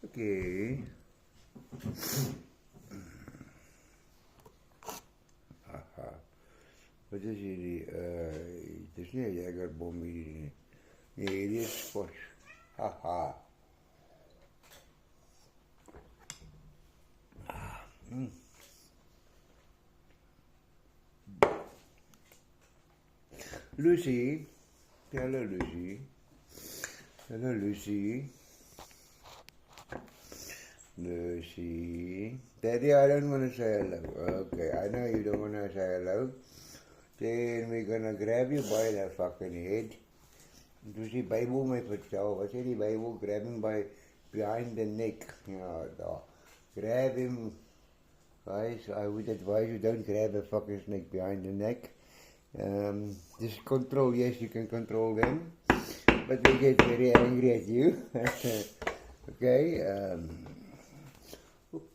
Okay. Haha. Wat is hierdie? Het is nie 'n jagerbom hierdie nie. Nee, hierdie is skotch. Haha. Lucy. Hello, Lucy. Hello, Lucy. Lucy. Daddy, I don't want to say hello. Okay, I know you don't want to say hello. Then we're gonna grab you by the fucking head. Toe die Bybel my vertel, wat sê die Bybel? Grab him by behind the neck. Ja, daar. Grab him. Guys, I would advise you don't grab a fucking snake behind the neck. Just control, yes, you can control them. But they get very angry at you. Okay,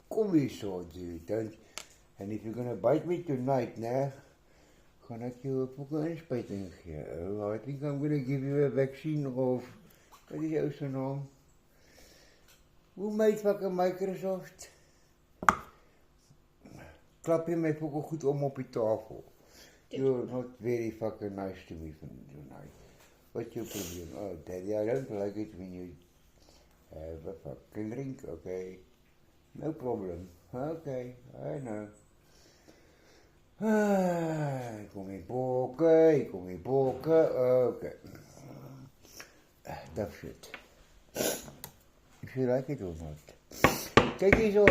kom hier so, dude. Don't. And if you're gonna bite me tonight, nah, gaan ek jou 'n fucking inspuiting gee. Oh, I think I'm gonna give you a vaccine of, wat is jou se naam? Hoe maak fucking Microsoft? Klap jy my fucking goed om op die tafel. You're not very fucking nice to me tonight. What's your problem? Oh, Daddy, I don't like it when you have a fucking drink, okay? No problem. Okay, I know. Kom hier bokken, okay. That shit. If you like it or not. Kijk hier zo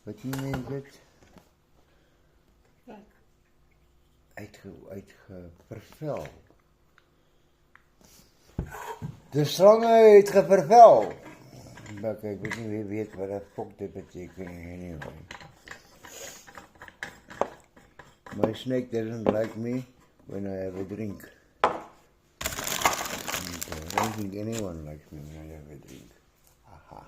wat die mens zegt. Uitgevervel. De slangen uitgevervel. Maar kijk, ik weet niet wie weet wat dat fuck dit betekent. Anyway. My snake doesn't like me when I have a drink. Okay, I don't think anyone likes me when I have a drink. Aha.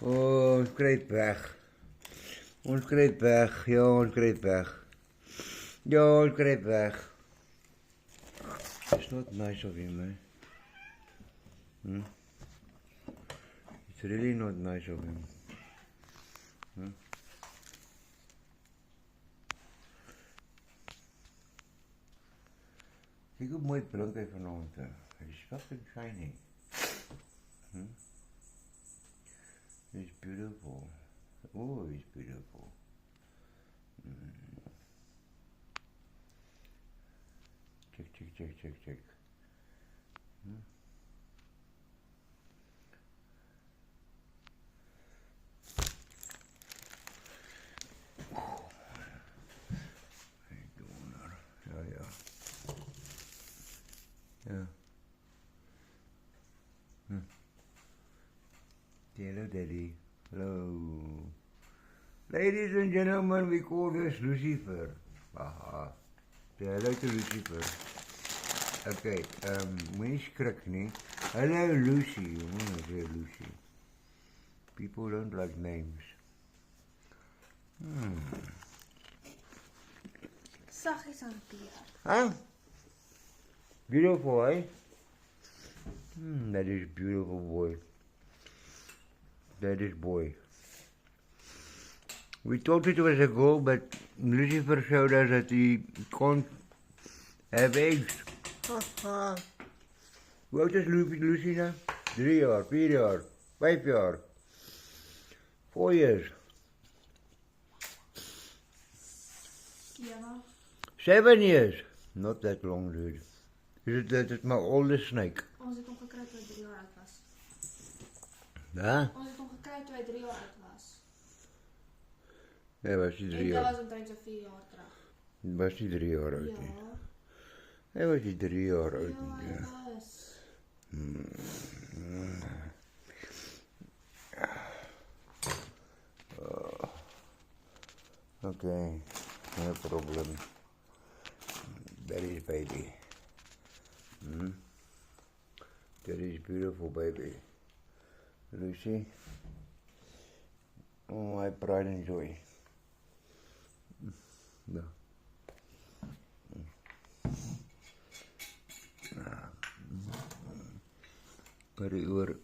Oh, ons kruip weg. Ons kruip weg. Ja, ons kruip weg. Ja, ons kruip weg. It's not nice of him, eh? It's really not nice of him. Kijk hoe mooi blink hy vanaand. He's fucking shiny. He's beautiful. Oh, he's beautiful. Check. Ja. Hello, Daddy. Hello. Ladies and gentlemen, we call this Lucifer. Aha. Say hello to Lucifer. Okay, moenie skrik nie. Hello, Lucy. You want to say Lucy. People don't like names. Saggies hanteer. Huh? Beautiful, eh? That is beautiful, boy. That is boy. We thought it was a girl, but Lucifer showed us that he can't have eggs. Hoe oud is Lucy nou? 3 jaar, 4 jaar, 5 jaar. 4 years. 7 years. Not that long, dude. Is it my oldest snake? Ons het hom gekry toe hy 3 jaar oud was. Ja? Ons het hom gekry toe hy 3 jaar oud was. Nee, was hij 3 En jaar? dat was omtrent so 4 jaar terug. Was hij 3 jaar oud? Ja. Hij was 3 jaar oud. Ja, hy was. Okay, no problem. That is baby. That is beautiful baby. Lucy. Oh, my pride and joy. No. Pari oor.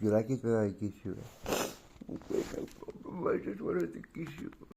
You like it when I kiss you? Okay, no problem. I just wanted to kiss you.